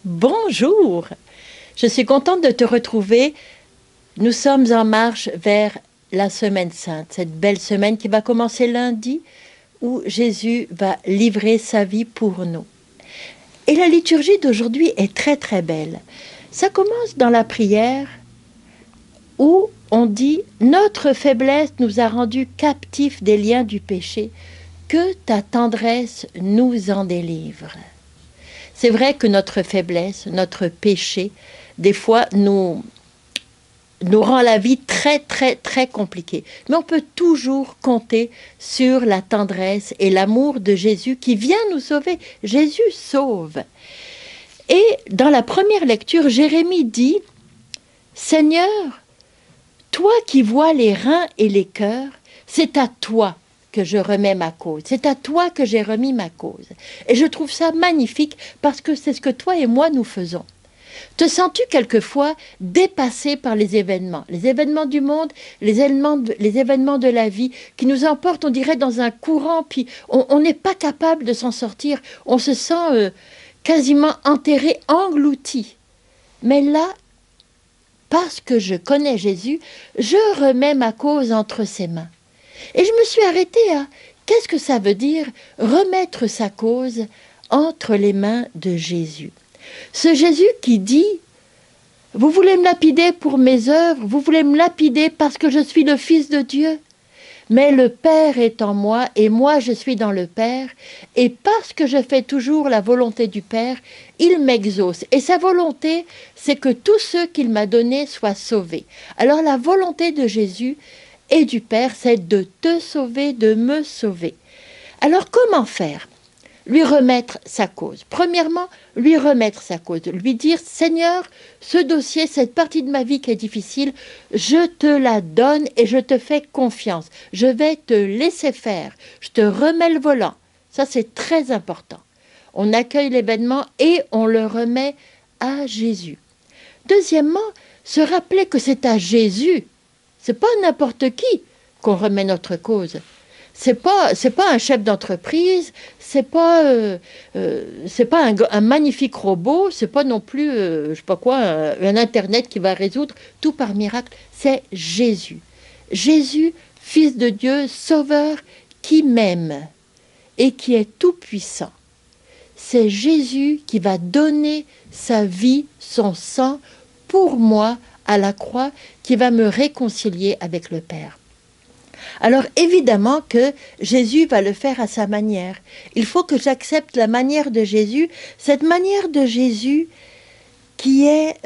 Bonjour, je suis contente de te retrouver. Nous sommes en marche vers la Semaine Sainte, cette belle semaine qui va commencer lundi, où Jésus va livrer sa vie pour nous. Et la liturgie d'aujourd'hui est très très belle. Ça commence dans la prière où on dit « Notre faiblesse nous a rendus captifs des liens du péché, que ta tendresse nous en délivre. » C'est vrai que notre faiblesse, notre péché, des fois nous rend la vie très très très compliquée. Mais on peut toujours compter sur la tendresse et l'amour de Jésus qui vient nous sauver. Jésus sauve. Et dans la première lecture, Jérémie dit « Seigneur, toi qui vois les reins et les cœurs, c'est à toi que je remets ma cause. C'est à toi que j'ai remis ma cause. » Et je trouve ça magnifique parce que c'est ce que toi et moi nous faisons. Te sens-tu quelquefois dépassé par les événements du monde, les événements de la vie qui nous emportent, on dirait, dans un courant, puis on n'est pas capable de s'en sortir. On se sent quasiment enterré, englouti. Mais là, parce que je connais Jésus, je remets ma cause entre ses mains. Et je me suis arrêtée à qu'est-ce que ça veut dire remettre sa cause entre les mains de Jésus. Ce Jésus qui dit « Vous voulez me lapider pour mes œuvres, vous voulez me lapider parce que je suis le Fils de Dieu. Mais le Père est en moi et moi je suis dans le Père. Et parce que je fais toujours la volonté du Père, il m'exauce. Et sa volonté, c'est que tous ceux qu'il m'a donnés soient sauvés. » Alors la volonté de Jésus et du Père, c'est de te sauver, de me sauver. Alors comment faire ? Lui remettre sa cause. Premièrement, lui remettre sa cause. Lui dire, Seigneur, ce dossier, cette partie de ma vie qui est difficile, je te la donne et je te fais confiance. Je vais te laisser faire. Je te remets le volant. Ça, c'est très important. On accueille l'événement et on le remet à Jésus. Deuxièmement, se rappeler que c'est à Jésus. C'est pas n'importe qui qu'on remet notre cause. C'est pas un chef d'entreprise, c'est pas un magnifique robot, c'est pas non plus je sais pas quoi un internet qui va résoudre tout par miracle. C'est Jésus, Jésus, Fils de Dieu, Sauveur, qui m'aime et qui est tout puissant. C'est Jésus qui va donner sa vie, son sang pour moi à la croix, qui va me réconcilier avec le Père. Alors évidemment que Jésus va le faire à sa manière. Il faut que j'accepte la manière de Jésus, cette manière de Jésus qui est...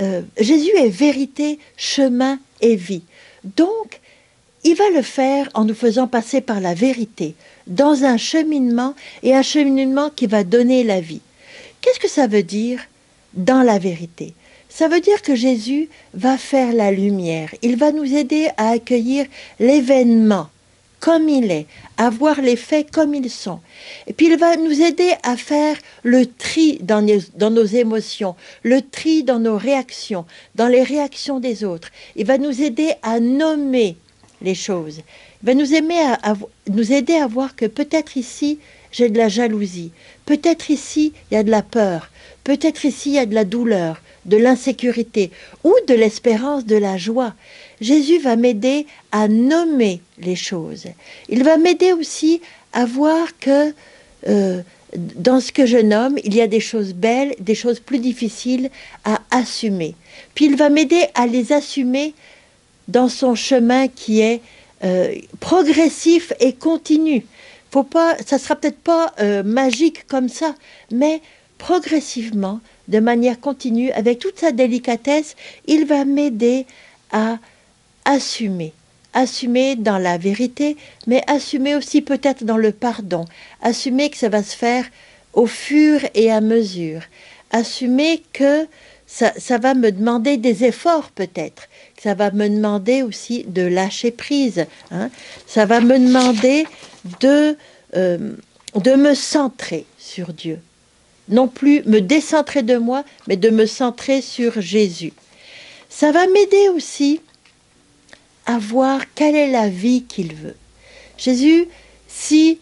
Jésus est vérité, chemin et vie. Donc, il va le faire en nous faisant passer par la vérité, dans un cheminement, et un cheminement qui va donner la vie. Qu'est-ce que ça veut dire dans la vérité ? Ça veut dire que Jésus va faire la lumière. Il va nous aider à accueillir l'événement comme il est, à voir les faits comme ils sont. Et puis il va nous aider à faire le tri dans nos émotions, le tri dans nos réactions, dans les réactions des autres. Il va nous aider à nommer les choses. Il va nous aider à voir que peut-être ici, j'ai de la jalousie. Peut-être ici, il y a de la peur. Peut-être ici, il y a de la douleur, de l'insécurité ou de l'espérance, de la joie. Jésus va m'aider à nommer les choses. Il va m'aider aussi à voir que dans ce que je nomme, il y a des choses belles, des choses plus difficiles à assumer. Puis il va m'aider à les assumer dans son chemin qui est progressif et continu. Ça ne sera peut-être pas magique comme ça, mais progressivement, de manière continue, avec toute sa délicatesse, il va m'aider à assumer dans la vérité, mais assumer aussi peut-être dans le pardon, assumer que ça va se faire au fur et à mesure, assumer que ça va me demander des efforts peut-être, que ça va me demander aussi de lâcher prise, hein. Ça va me demander de me centrer sur Dieu. Non plus me décentrer de moi, mais de me centrer sur Jésus. Ça va m'aider aussi à voir quelle est la vie qu'il veut. Jésus, si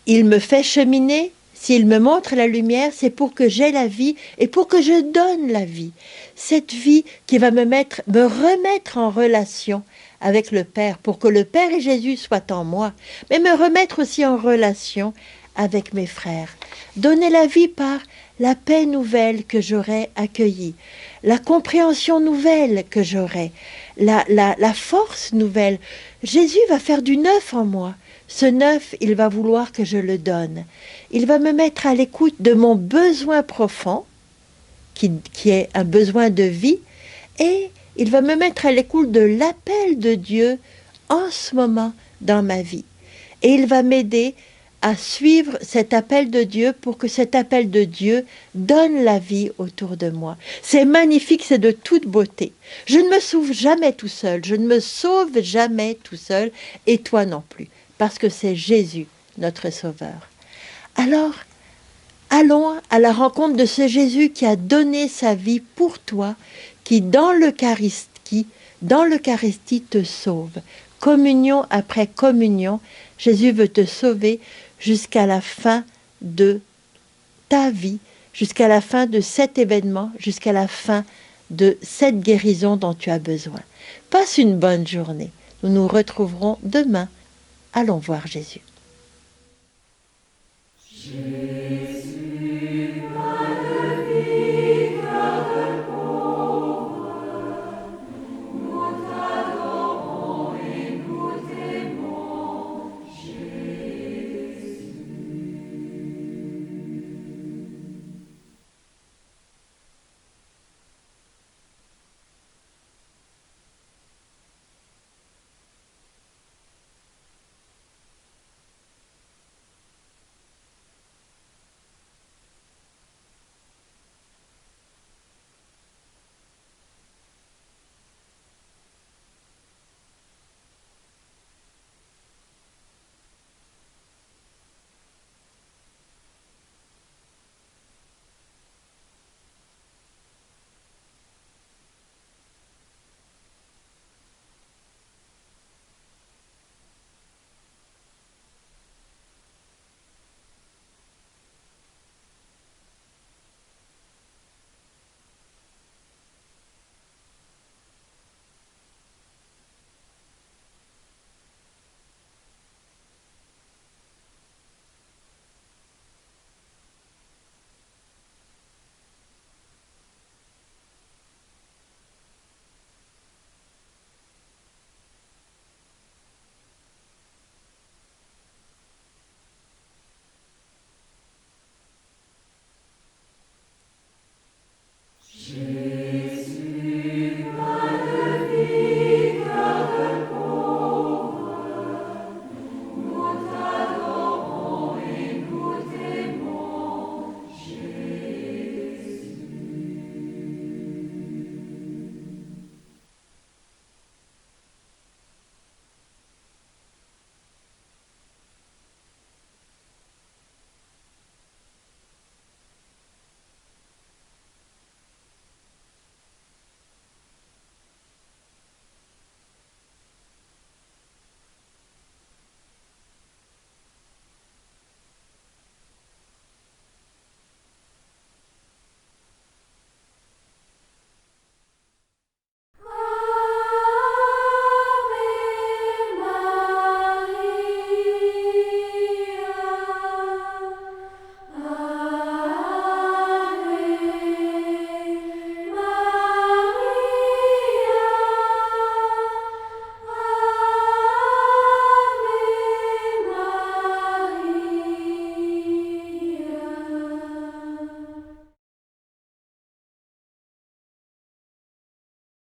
il me fait cheminer, S'il me montre la lumière, c'est pour que j'aie la vie et pour que je donne la vie. Cette vie qui va me remettre en relation avec le Père, pour que le Père et Jésus soient en moi, mais me remettre aussi en relation avec mes frères. Donner la vie par la paix nouvelle que j'aurai accueillie, la compréhension nouvelle que j'aurai, la force nouvelle. Jésus va faire du neuf en moi. Ce neuf, il va vouloir que je le donne. Il va me mettre à l'écoute de mon besoin profond, qui est un besoin de vie, et il va me mettre à l'écoute de l'appel de Dieu en ce moment dans ma vie. Et il va m'aider à suivre cet appel de Dieu pour que cet appel de Dieu donne la vie autour de moi. C'est magnifique, c'est de toute beauté. Je ne me sauve jamais tout seul, je ne me sauve jamais tout seul, et toi non plus, parce que c'est Jésus, notre Sauveur. Alors, allons à la rencontre de ce Jésus qui a donné sa vie pour toi, qui dans l'Eucharistie te sauve. Communion après communion, Jésus veut te sauver jusqu'à la fin de ta vie, jusqu'à la fin de cet événement, jusqu'à la fin de cette guérison dont tu as besoin. Passe une bonne journée. Nous nous retrouverons demain. Allons voir Jésus.